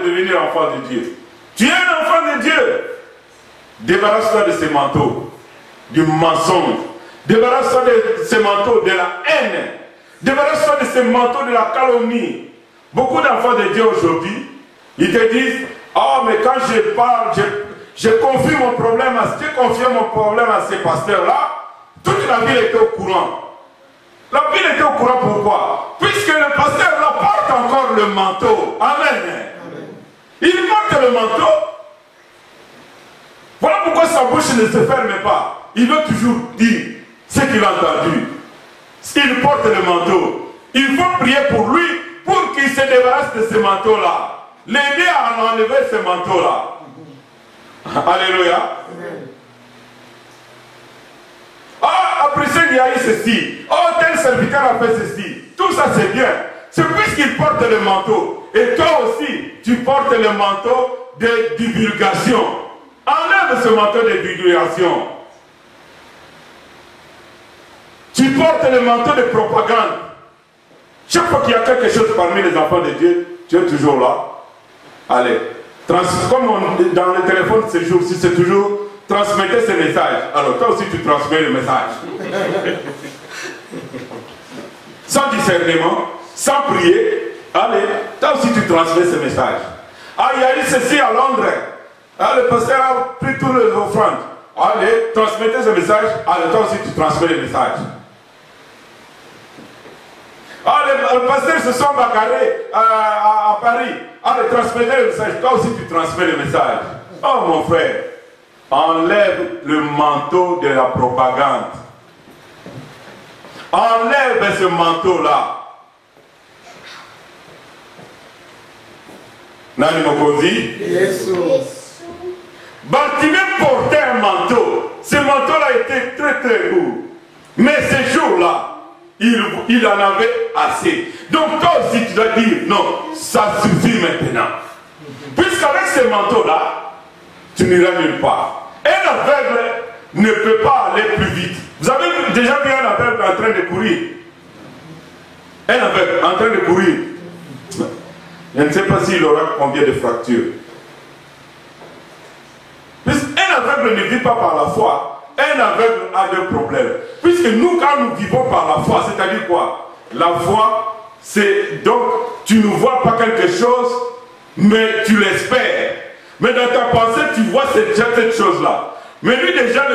devenir enfant de Dieu. Tu es un enfant de Dieu. Débarrasse-toi de ces manteaux, du mensonge. Débarrasse-toi de ces manteaux de la haine. Débarrasse-toi de ces manteaux de la calomnie. Beaucoup d'enfants de Dieu aujourd'hui, ils te disent, oh mais quand je parle, je confie mon problème j'ai confié mon problème à ces pasteurs-là, toute la ville était au courant. La ville était au courant pourquoi? Puisque le pasteur-là porte encore le manteau. Amen. Amen. Il porte le manteau. Voilà pourquoi sa bouche ne se ferme pas. Il veut toujours dire ce qu'il a entendu. Il porte le manteau. Il faut prier pour lui pour qu'il se débarrasse de ce manteau-là. L'aider à enlever ce manteau-là. Alléluia. Ah, après ça, il y a eu ceci. Oh, tel serviteur a fait ceci. Tout ça, c'est bien. C'est puisqu'il porte le manteau. Et toi aussi, tu portes le manteau de divulgation. Enlève ce manteau de divulgation. Tu portes le manteau de propagande. Chaque fois qu'il y a quelque chose parmi les enfants de Dieu, tu es toujours là. Allez, comme dans le téléphone ces jours-ci, c'est toujours transmettez ces messages. Alors toi aussi tu transmets le message. Sans discernement, sans prier, allez, toi aussi tu transmets ce message. Ah, il y a eu ceci à Londres. Ah, le pasteur a pris tous les offrandes. Allez, transmettez ce message. Allez, toi aussi tu transmets le message. Ah, les pasteurs se sont bagarrés à Paris. Allez, transmettez le message. Toi aussi tu transmets le message. Oh mon frère, enlève le manteau de la propagande. Enlève ce manteau-là. Nani Mokozi? Bartimée portait un manteau. Ce manteau-là était très très lourd. Mais ce jour-là, il en avait assez. Donc toi aussi tu dois dire, non, ça suffit maintenant. Puisqu'avec ce manteau-là, tu n'iras nulle part. Un aveugle ne peut pas aller plus vite. Vous avez déjà vu un aveugle en train de courir? Un aveugle en train de courir. Je ne sais pas s'il aura combien de fractures. Un aveugle ne vit pas par la foi. Un aveugle a des problèmes. Puisque nous, quand nous vivons par la foi, c'est-à-dire quoi? La foi, c'est donc, tu ne vois pas quelque chose, mais tu l'espères. Mais dans ta pensée, tu vois cette chose-là. Mais lui, déjà,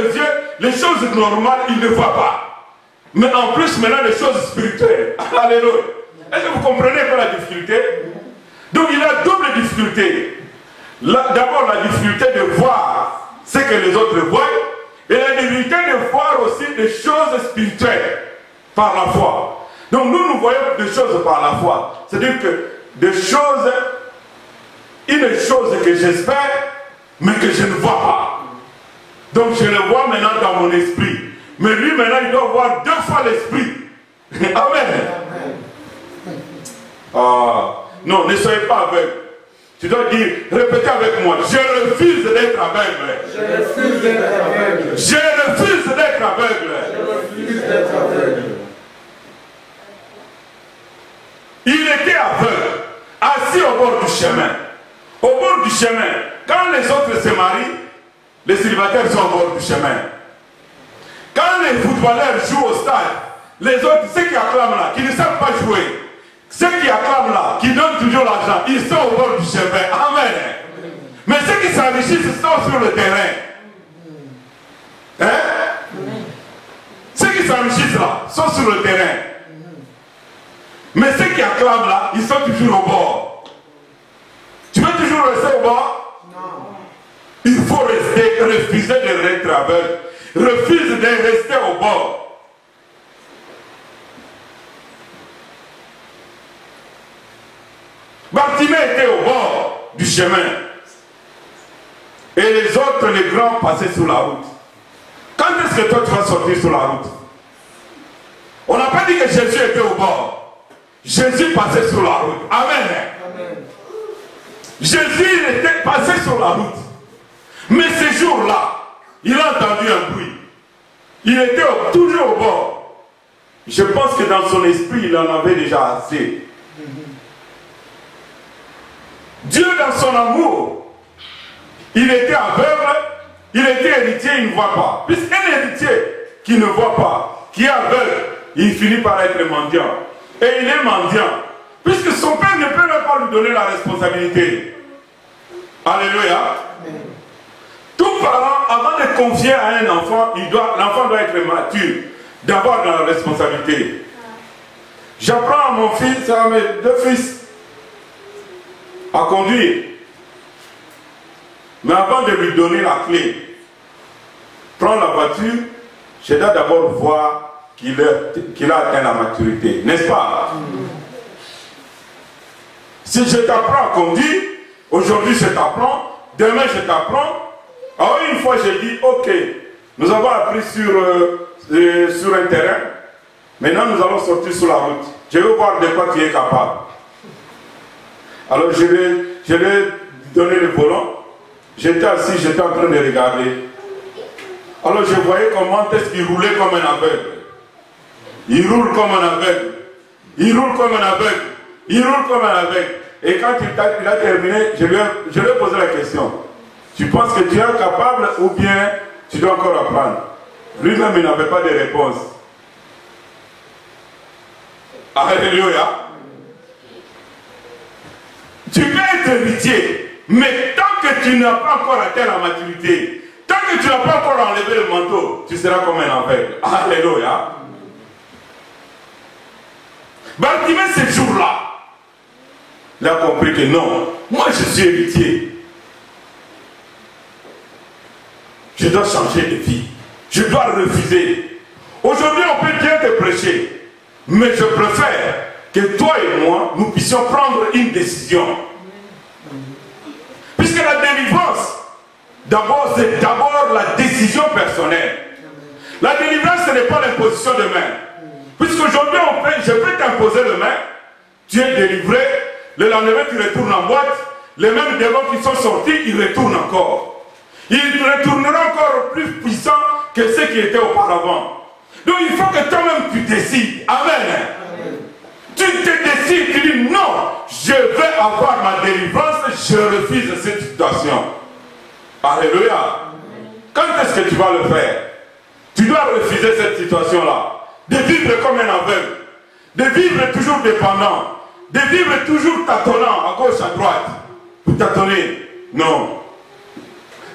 les choses normales, il ne voit pas. Mais en plus, maintenant, les choses spirituelles. Alléluia. Est-ce que vous comprenez pas la difficulté? Donc, il a double difficulté. D'abord, la difficulté de voir ce que les autres voient. Et la difficulté de voir aussi des choses spirituelles par la foi. Donc, nous voyons des choses par la foi. C'est-à-dire que des choses, une chose que j'espère, mais que je ne vois pas. Donc je le vois maintenant dans mon esprit. Mais lui maintenant il doit voir 2 fois l'esprit. Amen. Non, ne soyez pas aveugle. Tu dois dire, répétez avec moi, je refuse d'être aveugle. Je refuse d'être aveugle. Je refuse d'être aveugle. Je refuse d'être aveugle. Il était aveugle, assis au bord du chemin. Au bord du chemin, quand les autres se marient, les célibataires sont au bord du chemin. Quand les footballeurs jouent au stade, les autres, ceux qui acclament là, qui ne savent pas jouer, ceux qui acclament là, qui donnent toujours l'argent, ils sont au bord du chemin. Amen. Mais ceux qui s'enrichissent sont sur le terrain. Hein? Ceux qui s'enrichissent là sont sur le terrain. Mais ceux qui acclament là, ils sont toujours au bord. Tu veux toujours rester au bord? Non. Il faut rester, refuser de rester aveugle. Refuse de rester au bord. Bartimée était au bord du chemin. Et les autres, les grands, passaient sur la route. Quand est-ce que toi tu vas sortir sur la route? On n'a pas dit que Jésus était au bord. Jésus passait sur la route. Amen. Amen. Jésus était passé sur la route. Mais ce jour-là, il a entendu un bruit. Il était toujours au bord. Je pense que dans son esprit, il en avait déjà assez. Dieu dans son amour, il était aveugle, il était héritier, il ne voit pas. Puisqu'un héritier qui ne voit pas, qui est aveugle, il finit par être mendiant. Et il est mendiant. Puisque son père ne peut même pas lui donner la responsabilité. Alléluia. Tout parent, avant de confier à un enfant, l'enfant doit être mature, d'avoir la responsabilité. J'apprends à mon fils, à mes 2 fils, à conduire. Mais avant de lui donner la clé, prends la voiture, je dois d'abord voir qu'il a atteint la maturité. N'est-ce pas? Si je t'apprends à conduire, aujourd'hui je t'apprends, demain je t'apprends. Alors une fois j'ai dit, ok, nous avons appris sur un terrain, maintenant nous allons sortir sur la route. Je veux voir de quoi tu es capable. Alors je lui ai donné le volant, j'étais assis, j'étais en train de regarder. Alors je voyais comment est-ce qu'il roulait comme un aveugle. Il roule comme un aveugle. Il roule comme un aveugle. Il roule comme un aveugle. Et quand il a terminé, je lui ai posé la question. Tu penses que tu es capable ou bien tu dois encore apprendre? Lui-même, il n'avait pas de réponse. Alléluia. Tu peux être héritier, mais tant que tu n'as pas encore atteint la maturité, tant que tu n'as pas encore enlevé le manteau, tu seras comme un aveugle. Alléluia. Bartimée, ce jour-là, il a compris que non, moi je suis héritier. Je dois changer de vie. Je dois refuser. Aujourd'hui, on peut bien te prêcher, mais je préfère que toi et moi, nous puissions prendre une décision. Puisque la délivrance, d'abord, c'est d'abord la décision personnelle. La délivrance, ce n'est pas l'imposition de main. Puisqu'aujourd'hui, je peux t'imposer le main, tu es délivré, le lendemain, tu retournes en boîte, les mêmes démons qui sont sortis, ils retournent encore. Ils retourneront encore plus puissants que ceux qui étaient auparavant. Donc, il faut que toi-même, tu décides. Amen. Tu te décides, tu dis non, je vais avoir ma délivrance, je refuse cette situation. Alléluia. Quand est-ce que tu vas le faire? Tu dois refuser cette situation-là. De vivre comme un aveugle, de vivre toujours dépendant, de vivre toujours tâtonnant à gauche, à droite. Pour tâtonner. Non.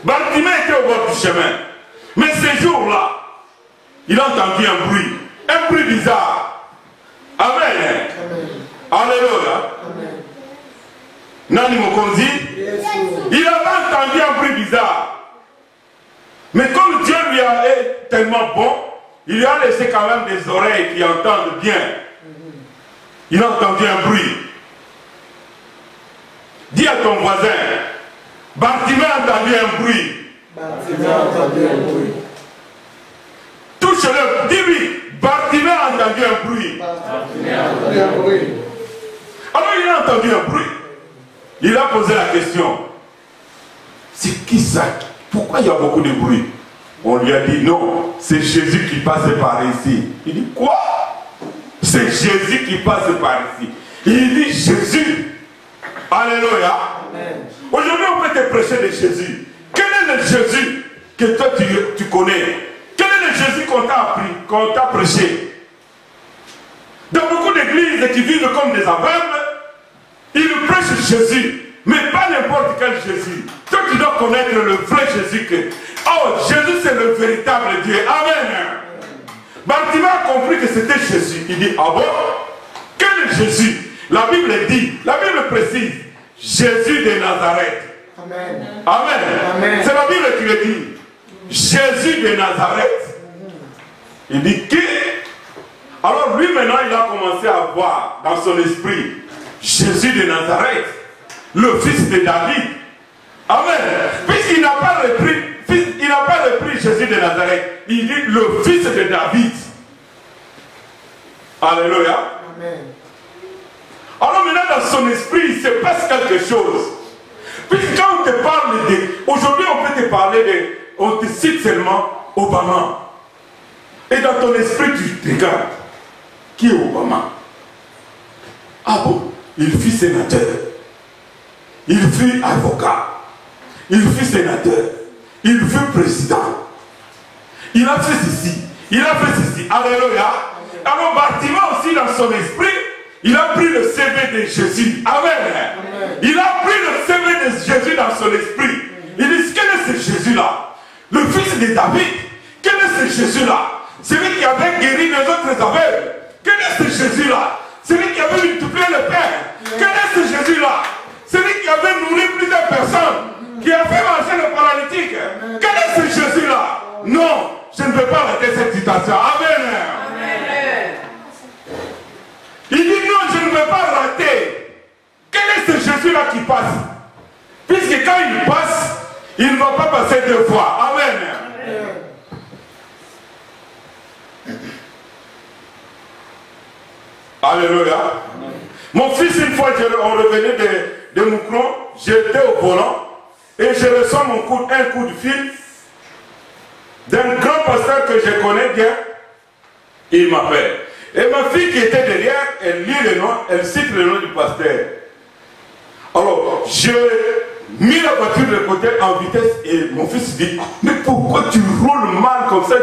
Bartimée était au bord du chemin. Mais ce jour-là, il a entendu un bruit bizarre. Amen. Alléluia. Nani Mokonzi, il avait entendu un bruit bizarre. Mais comme Dieu lui a été tellement bon, il lui a laissé quand même des oreilles qui entendent bien. Il a entendu un bruit. Dis à ton voisin, Bartimée a entendu un bruit. Bartimée a entendu un bruit. Touche-le, dis-lui, Bartimée a entendu un bruit. Bartimée a entendu un bruit. Alors il a entendu un bruit. Il a posé la question. C'est qui ça? Pourquoi il y a beaucoup de bruit? On lui a dit non, c'est Jésus qui passe par ici. Il dit quoi? C'est Jésus qui passe par ici. Il dit Jésus. Alléluia. Aujourd'hui on peut te prêcher de Jésus. Quel est le Jésus que toi tu connais? Quel est le Jésus qu'on t'a appris, qu'on t'a prêché? Dans beaucoup d'églises qui vivent comme des aveugles, ils prêchent Jésus. Mais pas n'importe quel Jésus. Toi, tu dois connaître le vrai Jésus. Oh, Jésus, c'est le véritable Dieu. Amen. Bartimée a compris que c'était Jésus. Il dit, ah bon? Quel est Jésus? La Bible dit, la Bible précise, Jésus de Nazareth. Amen. Amen. Amen. C'est la Bible qui le dit. Jésus de Nazareth. Il dit, qui? Alors lui, maintenant, il a commencé à voir dans son esprit Jésus de Nazareth, le fils de David. Amen. Puisqu'il n'a pas repris Jésus de Nazareth, il dit le fils de David. Alléluia. Amen. Alors maintenant dans son esprit, il se passe quelque chose. Puisque quand on te parle de... Aujourd'hui on peut te parler de... On te cite seulement Obama. Et dans ton esprit tu te regardes. Qui est Obama? Ah bon? Il fut sénateur. il fut avocat, il fut sénateur, il fut président. Il a fait ceci, il a fait ceci. Alléluia. Alors Bartimée aussi dans son esprit, il a pris le CV de Jésus. Amen. Amen. Il a pris le CV de Jésus dans son esprit. Il dit, quel est ce Jésus-là? Le fils de David. Quel est ce Jésus-là? Celui qui avait guéri les autres aveugles. Quel est ce Jésus-là? Celui qui avait multiplié le pain. Quel est ce Jésus-là? Celui qui avait nourri plusieurs personnes. Qui a fait marcher le paralytique. Quel est ce Jésus-là? Non, je ne veux pas rater cette citation. Amen. Amen. Il dit non, je ne veux pas rater. Quel est ce Jésus-là qui passe? Puisque quand il passe, il ne va pas passer deux fois. Amen. Alléluia. Mon fils, une fois, on revenait de Moucron, j'étais au volant et je reçois un coup de fil d'un grand pasteur que je connais bien. Il m'appelle. Et ma fille qui était derrière, elle lit le nom, elle cite le nom du pasteur. Alors, j'ai mis la voiture de côté en vitesse et mon fils dit, mais pourquoi tu roules mal comme ça,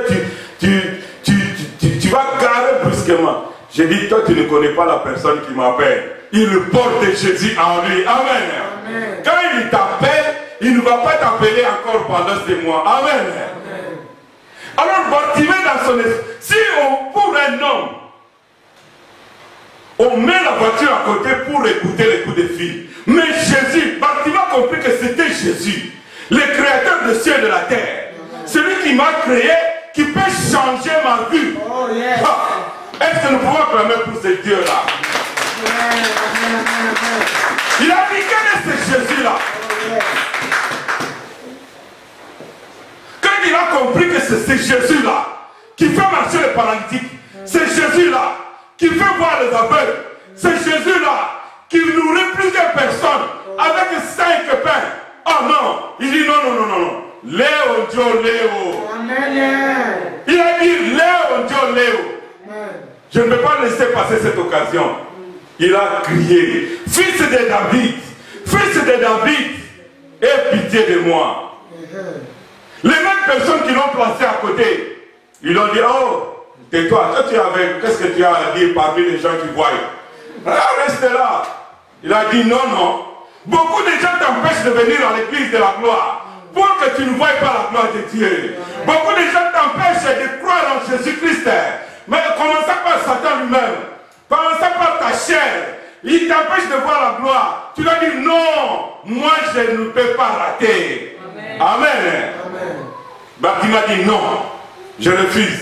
tu vas garer brusquement. J'ai dit, toi tu ne connais pas la personne qui m'appelle. Il porte Jésus en lui. Amen. Amen. Quand il t'appelle, il ne va pas t'appeler encore pendant ces mois. Amen. Amen. Alors Bartimée dans son esprit, si pour un homme, on met la voiture à côté pour écouter les coups de fil. Mais Jésus, Bartimée a compris que c'était Jésus, le créateur de ciel et de la terre. Celui qui m'a créé, qui peut changer ma vie. Oh, yes. Est-ce que nous pouvons clamer pour ce Dieu-là? Il a dit, quel est ce Jésus-là? Quand il a compris que c'est ce Jésus-là qui fait marcher les paralytiques, c'est Jésus-là qui fait voir les aveugles, c'est Jésus-là qui nourrit plusieurs personnes avec 5 pains. Oh non, il dit non. Léo, Dieu, Léo. Il a dit Léo, Dieu, Léo. Je ne peux pas laisser passer cette occasion. Il a crié, fils de David, aie pitié de moi. Les mêmes personnes qui l'ont placé à côté, ils ont dit, oh, tais-toi, toi tu es avec, qu'est-ce que tu as à dire parmi les gens qui voient? Reste là. Il a dit non. Beaucoup de gens t'empêchent de venir à l'église de la gloire pour que tu ne voies pas la gloire de Dieu. Beaucoup de gens t'empêchent de croire en Jésus-Christ. Mais commençant par Satan lui-même, commençant par ta chair, il t'empêche de voir la gloire. Tu dois dire non, moi je ne peux pas rater. Amen. Bartimée a dit non, je refuse.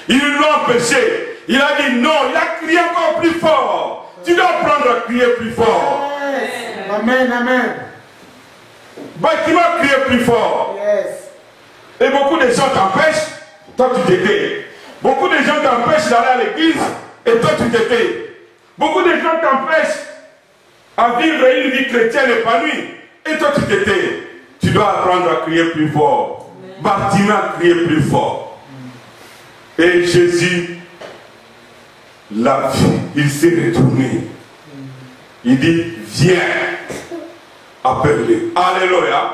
Ils l'ont empêché. Il a dit non, il a crié encore plus fort. Tu dois apprendre à crier plus fort. Yes. Amen. Bartimée a crié plus fort. Yes. Et beaucoup de gens t'empêchent, toi tu t'étais. Beaucoup de gens t'empêchent d'aller à l'église et toi tu t'étais. Beaucoup de gens t'empêchent à vivre une vie chrétienne épanouie et toi tu t'étais. Tu dois apprendre à crier plus fort. Bartimée a crié plus fort. Et Jésus l'a vu. Il s'est retourné. Il dit, viens, appelle-le. Alléluia.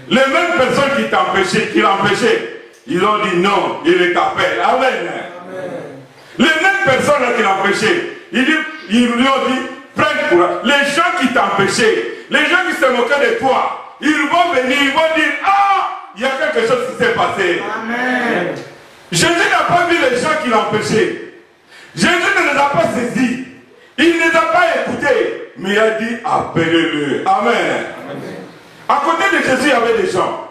Les mêmes personnes qui t'empêchaient, qui l'empêchaient, ils ont dit non, il les appelle. Amen. Les mêmes personnes qui l'empêchaient, ils lui ont dit, prends courage. Les gens qui t'empêchaient, les gens qui se moquaient de toi, ils vont venir, ils vont dire, ah, il y a quelque chose qui s'est passé. Amen. Jésus n'a pas vu les gens qui l'empêchaient. Jésus ne les a pas saisis. Il ne les a pas écoutés. Mais il a dit, appelez-le. Amen. À côté de Jésus, il y avait des gens.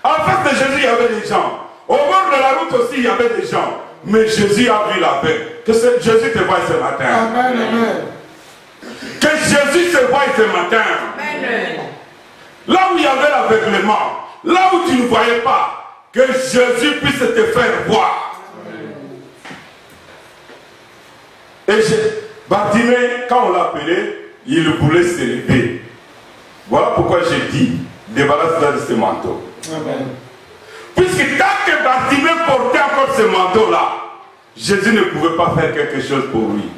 En face de Jésus, il y avait des gens. Au bord de la route aussi, il y avait des gens. Mais Jésus a vu la paix. Que Jésus te voie ce matin. Amen. Que Jésus te voie ce matin. Amen. Là où il y avait l'aveuglement, là où tu ne voyais pas, que Jésus puisse te faire voir. Amen. Et Bartimée, quand on l'a appelé, il voulait se lever. Voilà pourquoi j'ai dit, débarrasse-toi de ce manteau. Amen. Puisque tant que Bartimée portait encore ce manteau-là, Jésus ne pouvait pas faire quelque chose pour lui.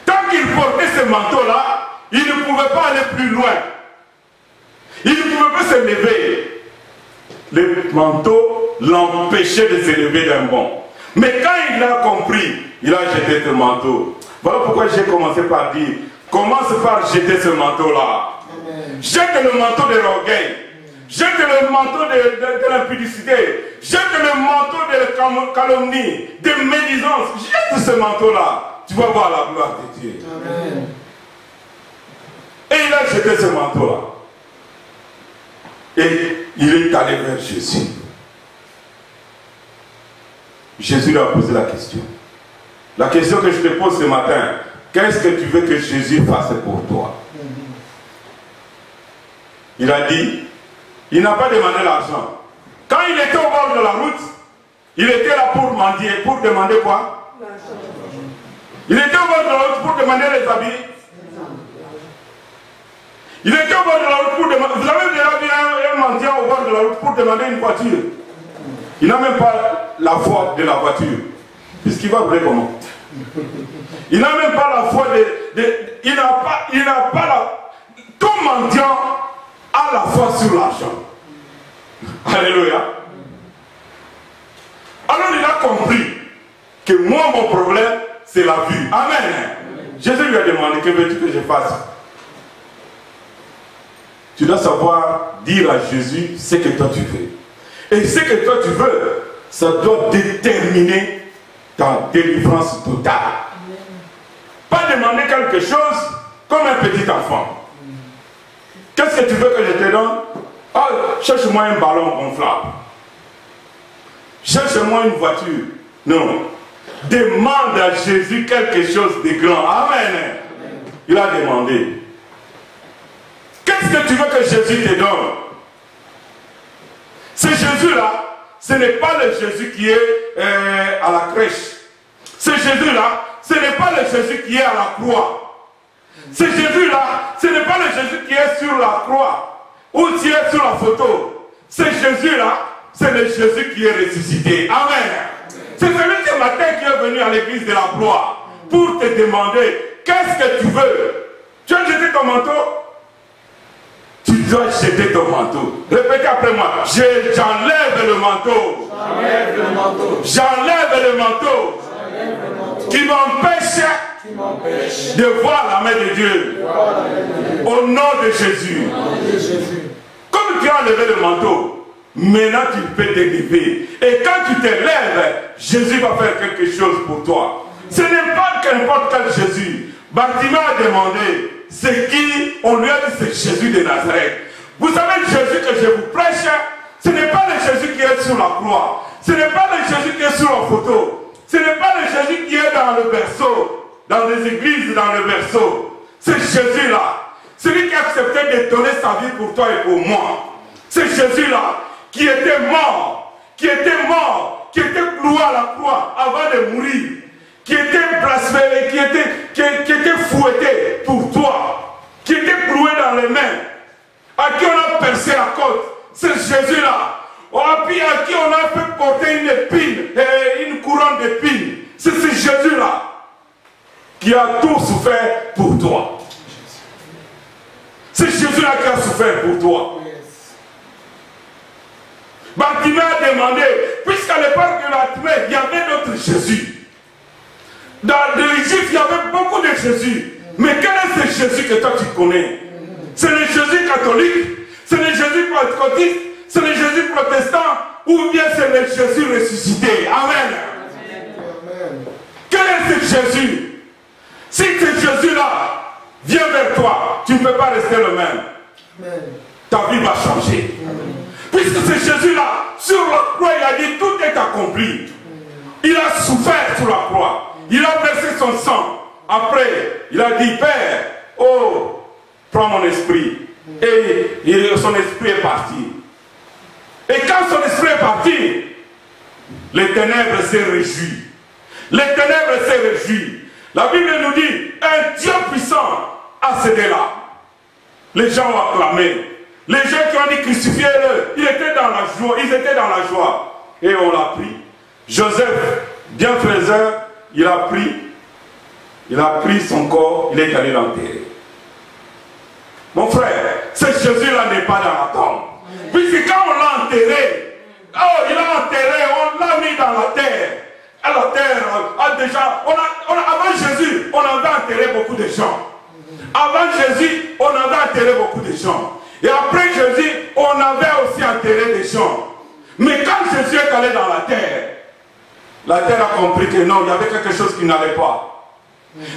Tant qu'il portait ce manteau-là, il ne pouvait pas aller plus loin. s'élever, le manteau l'empêchait de s'élever d'un bond. Mais quand il a compris, il a jeté ce manteau. Voilà pourquoi j'ai commencé par dire, commence par jeter ce manteau-là. Jette le manteau de l'orgueil. Jette le manteau de l'impudicité. Jette le manteau de calomnie, de médisance. Jette ce manteau-là. Tu vas voir la gloire de Dieu. Amen. Et il a jeté ce manteau-là. Et il est allé vers Jésus. Jésus lui a posé la question. La question que je te pose ce matin, qu'est-ce que tu veux que Jésus fasse pour toi? Il a dit, il n'a pas demandé l'argent. Quand il était au bord de la route, il était là pour mendier, pour demander quoi? Il était au bord de la route pour demander les habits. Il était au bord de la route pour demander... Vous avez déjà vu un mendiant au bord de la route pour demander une voiture? Il n'a même pas la foi de la voiture. Puisqu'il va brûler comment? Il n'a même pas la foi il n'a pas la... Tout mendiant a la foi sur l'argent. Alléluia. Alors il a compris que moi, mon problème, c'est la vue. Amen. Jésus lui a demandé, que veux-tu que je fasse? Tu dois savoir dire à Jésus ce que toi tu veux. Et ce que toi tu veux, ça doit déterminer ta délivrance totale. Pas demander quelque chose comme un petit enfant. Qu'est-ce que tu veux que je te donne? Ah, cherche-moi un ballon gonflable. Cherche-moi une voiture. Non. Demande à Jésus quelque chose de grand. Amen. Il a demandé. Qu'est-ce que tu veux que Jésus te donne? Ce Jésus-là, ce n'est pas le Jésus qui est à la crèche. Ce Jésus-là, ce n'est pas le Jésus qui est à la croix. Ce Jésus-là, ce n'est pas le Jésus qui est sur la croix ou qui est sur la photo. Ce Jésus-là, c'est le Jésus qui est ressuscité. Amen. C'est celui ce matin qui est venu à l'église de la gloire pour te demander qu'est-ce que tu veux. Tu as jeté ton manteau? Tu dois jeter ton manteau. Répétez après moi. J'enlève le manteau. J'enlève le manteau. J'enlève le manteau. Qui m'empêche de voir la main de Dieu. Au nom de Jésus. Comme tu as enlevé le manteau, maintenant tu peux t'élever. Et quand tu te lèves, Jésus va faire quelque chose pour toi. Ce n'est pas n'importe quel Jésus. Bartimée a demandé. C'est qui? On lui a dit, c'est Jésus de Nazareth. Vous savez, le Jésus que je vous prêche, ce n'est pas le Jésus qui est sur la croix. Ce n'est pas le Jésus qui est sur la photo. Ce n'est pas le Jésus qui est dans le berceau, dans les églises, dans le berceau. C'est Jésus-là. Celui qui a accepté de donner sa vie pour toi et pour moi. C'est Jésus-là qui était mort, qui était cloué à la croix avant de mourir. Qui était blasphémé, qui était fouetté pour toi, qui était cloué dans les mains, à qui on a percé la côte, c'est Jésus-là, à qui on a fait porter une épine, une couronne d'épines, c'est ce Jésus-là qui a tout souffert pour toi. C'est Jésus-là qui a souffert pour toi. Bartimée a demandé, puisqu'à l'époque de Bartimée, il y avait notre Jésus. Dans l'Égypte, il y avait beaucoup de Jésus. Mais quel est ce Jésus que toi tu connais? C'est le Jésus catholique? C'est le Jésus pentecôtiste? C'est le Jésus protestant? Ou bien c'est le Jésus ressuscité? Amen. Amen. Quel est ce Jésus? Si ce Jésus-là vient vers toi, tu ne peux pas rester le même. Amen. Ta vie va changer. Amen. Puisque ce Jésus-là, sur la croix, il a dit tout est accompli. Il a souffert sur la croix. Il a versé son sang. Après, il a dit, Père, oh, prends mon esprit. Et son esprit est parti. Et quand son esprit est parti, les ténèbres s'est réjouies. Les ténèbres s'est réjouies. La Bible nous dit, un Dieu puissant a cédé là. Les gens ont acclamé. Les gens qui ont dit crucifiez-le, ils étaient dans la joie. Ils étaient dans la joie. Et on l'a pris. Joseph, bienfaiseur, il a pris son corps, il est allé l'enterrer. Mon frère, ce Jésus-là n'est pas dans la tombe. Puisque quand on l'a enterré, oh, il a enterré, on l'a mis dans la terre. Et la terre a déjà... avant Jésus, on avait enterré beaucoup de gens. Avant Jésus, on avait enterré beaucoup de gens. Et après Jésus, on avait aussi enterré des gens. Mais quand Jésus est allé dans la terre a compris que non, il y avait quelque chose qui n'allait pas.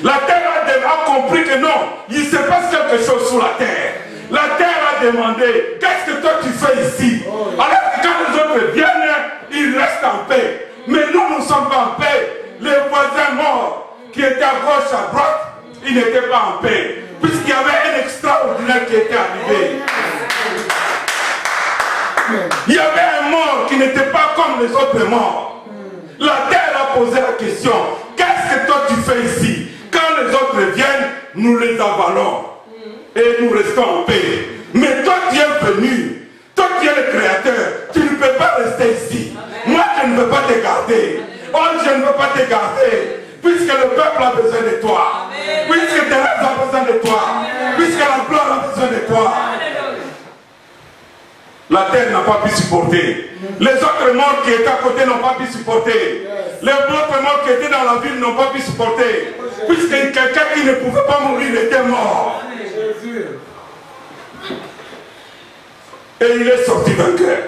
La terre a compris que non, il se passe quelque chose sous la terre. La terre a demandé, qu'est-ce que toi tu fais ici? Alors que quand les autres viennent, ils restent en paix. Mais nous ne sommes pas en paix. Les voisins morts qui étaient à gauche, à droite, ils n'étaient pas en paix. Puisqu'il y avait un extraordinaire qui était arrivé. Il y avait un mort qui n'était pas comme les autres morts. La terre a posé la question, qu'est-ce que toi tu fais ici? Quand les autres viennent, nous les avalons. Et nous restons en paix. Mais toi tu es venu, toi tu es le créateur, tu ne peux pas rester ici. Moi je ne veux pas te garder. Oh, je ne veux pas te garder. Puisque le peuple a besoin de toi. Puisque Thérèse a besoin de toi. Puisque la gloire a besoin de toi. La terre n'a pas pu supporter. Les autres morts qui étaient à côté n'ont pas pu supporter. Les autres morts qui étaient dans la ville n'ont pas pu supporter. Puisque quelqu'un qui ne pouvait pas mourir était mort. Et il est sorti vainqueur.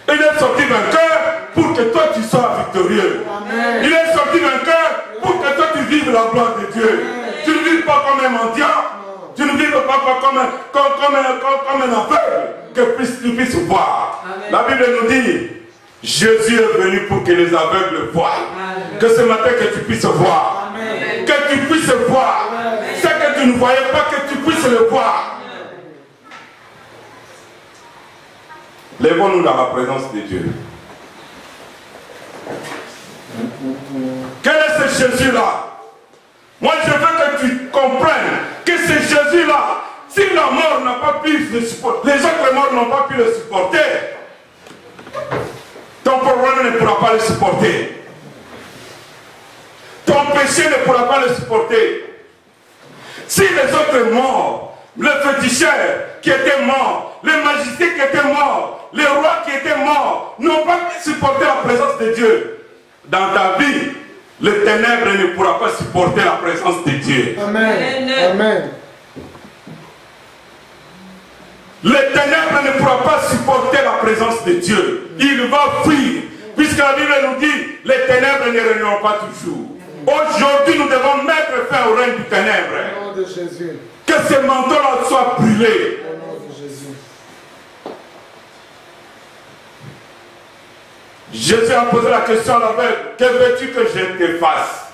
Il est sorti vainqueur pour que toi tu sois victorieux. Amen. Il est sorti vainqueur pour que toi tu vives la gloire de Dieu. Tu ne vives pas comme un mendiant. Tu ne vives pas comme un aveugle que tu puisses voir. Amen. La Bible nous dit, Jésus est venu pour que les aveugles voient. Amen. Que ce matin que tu puisses voir. Amen. Que tu puisses voir. Ce que tu ne voyais pas, que tu puisses le voir. Lèvons-nous dans la présence de Dieu. Quel est ce Jésus-là? Moi, je veux que tu comprennes que ce Jésus-là, si la mort n'a pas pu le supporter, les autres morts n'ont pas pu le supporter, ton problème ne pourra pas le supporter. Ton péché ne pourra pas le supporter. Si les autres morts, les féticheurs qui étaient morts, les magiciens qui étaient morts, les rois qui étaient morts, n'ont pas pu supporter la présence de Dieu, dans ta vie, le ténèbre ne pourra pas supporter la présence de Dieu. Amen. Amen. Le ténèbre ne pourra pas supporter la présence de Dieu. Il va fuir. Puisque la Bible nous dit, les ténèbres ne régneront pas toujours. Aujourd'hui, nous devons mettre fin au règne du ténèbre. Au nom de Jésus. Que ce manteau-là soit brûlé. Au nom de Jésus. Jésus a posé la question à l'aveugle, que veux-tu que je te fasse?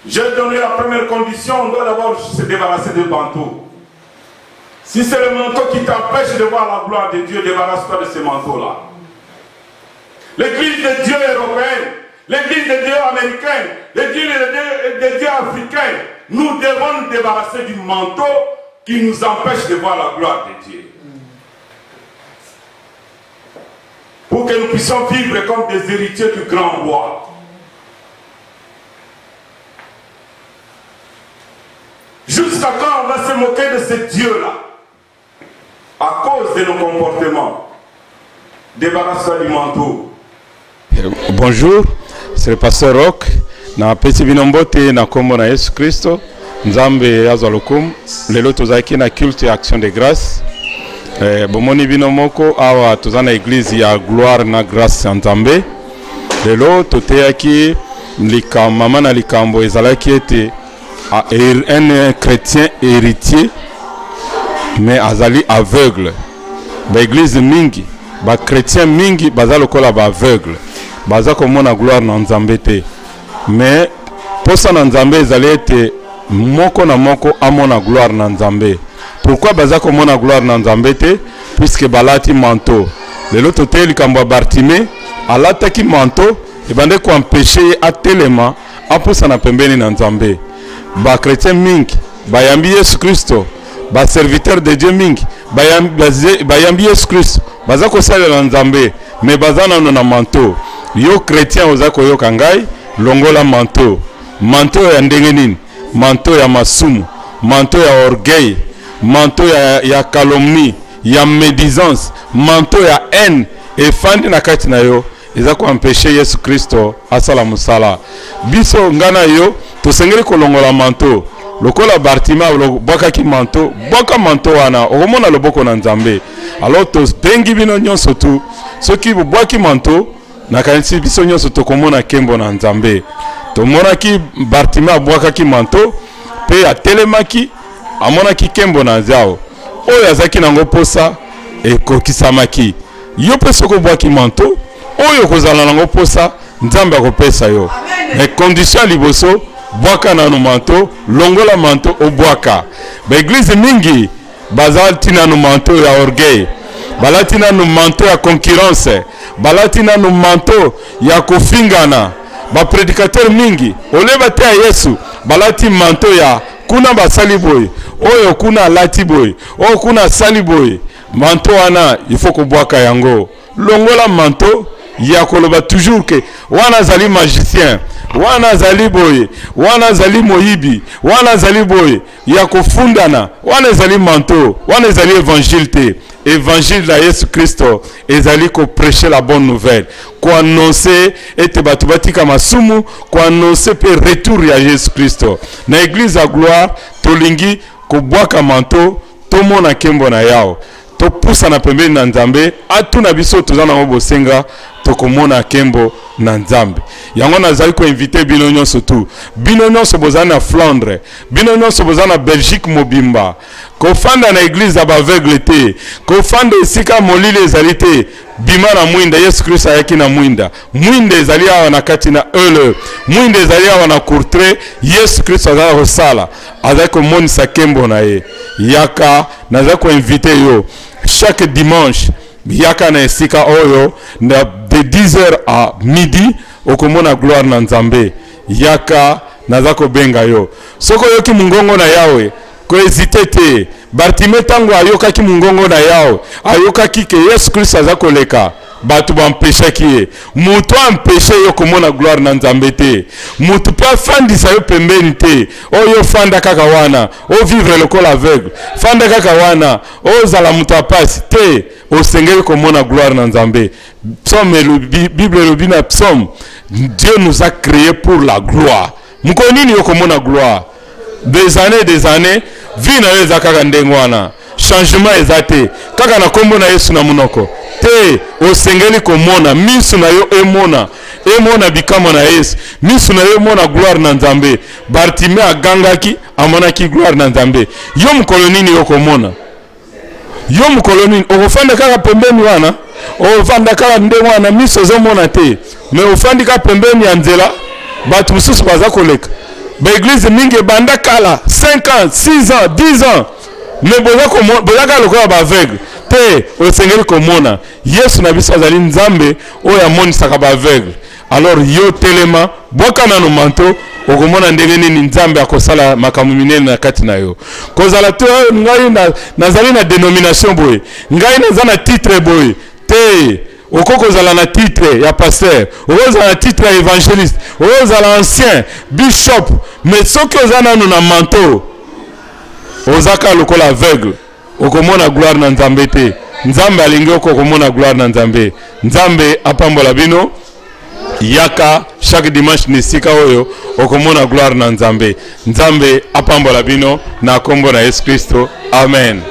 J'ai donné la première condition, on doit d'abord se débarrasser du manteau. Si c'est le manteau qui t'empêche de voir la gloire de Dieu, débarrasse-toi de ce manteau-là. L'église de Dieu européenne, l'église de Dieu américaine, l'église de Dieu africaine, nous devons nous débarrasser du manteau qui nous empêche de voir la gloire de Dieu. Pour que nous puissions vivre comme des héritiers du grand roi. Jusqu'à quand on va se moquer de ce Dieu-là? À cause de nos comportements. Débarrasse-toi du manteau. Bonjour, c'est le pasteur Rock. Na pesi binombote na kombo na Yesu Kristo. Nzambe azalokum. Lelo tozaki na culte et action de grâce. Bomoni binomoko awa tozana église ya gloire na grâce ya Nzambe. Lelo toteyaki mama na likambo ezalaki ete un chrétien héritier mais azali aveugle. Ba église mingi, ba chrétien mingi baza lokola ba aveugle. Baza komona gloire na Nzambe te. Mais posa na Nzambe ezali ete moko na moko amona gloire na Nzambe. Pourquoi baza komona gloire na Nzambe te? Puisque balati manteau. Lelo tote likambo Bartimée alataki manteau e bande ko empêcher atelema aposa na pembeni na Nzambe. Ba chrétien mingi bayambi Yesu Kristo, ba serviteur de Dieu mingi bayambi Yesu Kristo, baza ko salela Nzambe mais baza na manteau. Yo chrétien oza ko yoka ngai longola manteau. Manteau ya ndenge nini? Manteau ya masumu, manteau ya orgueil, manteau ya calomnie, ya médisance, manteau ya haine efandi na kati na yo eza ko empêcher Yesu Kristo asala musala. Biso ngana yo tosengeli kolongola manteau. Lokola Bartima boka ki manteau, boka manteau wana okomona loboko na Nzambe. Alors tos bengi bino nyonso tu soki boki manteau na kanisi biso nyonso tokomona kembo na Nzambe. Tomona ki Bartima boka ki manteau pe atelemaki amona ki kembo na Nzao. Oyo azaki nango posa ekokisamaki. Yo pe soko boki manteau oyo kozala nango posa Nzambe akopesa yo. Mais condition liboso boaka na no manteau, longola manteau o boaka. Ba église mingi bazaltina no manteau ya orgueil. Balatina no manteau ya concurrence. Balatina no manteau ya kofingana. Ba prédicateur mingi oleba te ya Yesu balati manteau ya kuna basali boy. Oyo kuna lati boy. Oyo kuna sali boy. Manteau wana il faut ko boaka yango. Longola manteau ya koloba toujours que wana zali magicien, wana zali boye, wana zali moyibi, wana zali boye ya kofundana, wana zali manteau, wana zali évangile te. Évangile de Jésus Christ ezali ko prêcher la bonne nouvelle, ko annoncer ete batu batika masumu, ko annoncer pe retour ya Jésus Christ. Na église à gloire tolingi ko boaka manteau, tomona kembo na yao. To pousa na pembeni na Nzambe atuna biso tozana ngo bosenga tokomona kembo na Nzambe. Yango nazali ko inviter bino nyonso tu. Bino nyonso bozana na Flandre, bino nyonso bozana na Belgique mobimba. Ko fanda na église ya baveugle te, ko fanda esika molile ezali te. Bima na mwinda Yesu Kristo ayaki na mwinda. Mwinda ezali awa na kati na ele. Mwinda ezali awa na courtre Yesu Kristo azali kosala. Azali komonisa kembo na ye. Yaka nazali ko inviter yo chaque dimanche yaka na esika oyo de 10h à midi okomona gloire na Nzambe. Yaka nazako benga yo soko yoki mungongo na yawe ko hésiter te. Bartime tango ayokaki mungongo na yao ayokaki ke Yesu Kristo azako leka batu bampesha kiye mutu ampeshe yo komona gloire na Nzambe te. Mutu pa fandisa yo pembeni te. Oyo fanda kaka wana o vivre lokola aveugle fanda kaka wana o zala mutu apasi te. Osengeli komona gloire na Nzambe. Psaume Bible lobina psaume Dieu nous a créé pour la gloire. Mukonini yo komona gloire des années vie na yo ezakaka ndenge wana changement ezate kaka na kombo na Yesu na munoko te. Osengeli komona misu na yo emona bikamo na Yesu, misu na yo emona gloire na Nzambe. Bartime agangaki amonaki gloire na Nzambe. Yo mukolo nini yo komona? Yo mukolo nini okofanda kaka pembeni wana ofanda kaka ndenge wana misu ezomona te. Mais ofandi kaka pembeni ya nzela batu mususu baza koleka. Ba église mingi banda kala 5 ans, 6 ans, 10 ans. Mais bozaka lokola ba aveugle te. Osengeli komona Yesu na biso azali Nzambe oyo amonisaka ba aveugle. Alors yo telema boka na no manteau okomona ndenge nini Nzambe akosala makambo minene na kati na yo. Kozala te ngai nazali na dénomination boye, ngai naza na titre boye te. Okokozala na titre ya pasteur, okozala na titre ya évangéliste, okozala ancien bishop, mais soki ozana na manteau ozaka lokola aveugle okomona gloire na Nzambe te. Nzambe alingi okomona gloire na Nzambe. Nzambe apambola bino yaka chaque dimanche nisika oyo okomona gloire na Nzambe. Nzambe apambola bino na kombo na Yesu Kristo. Amen.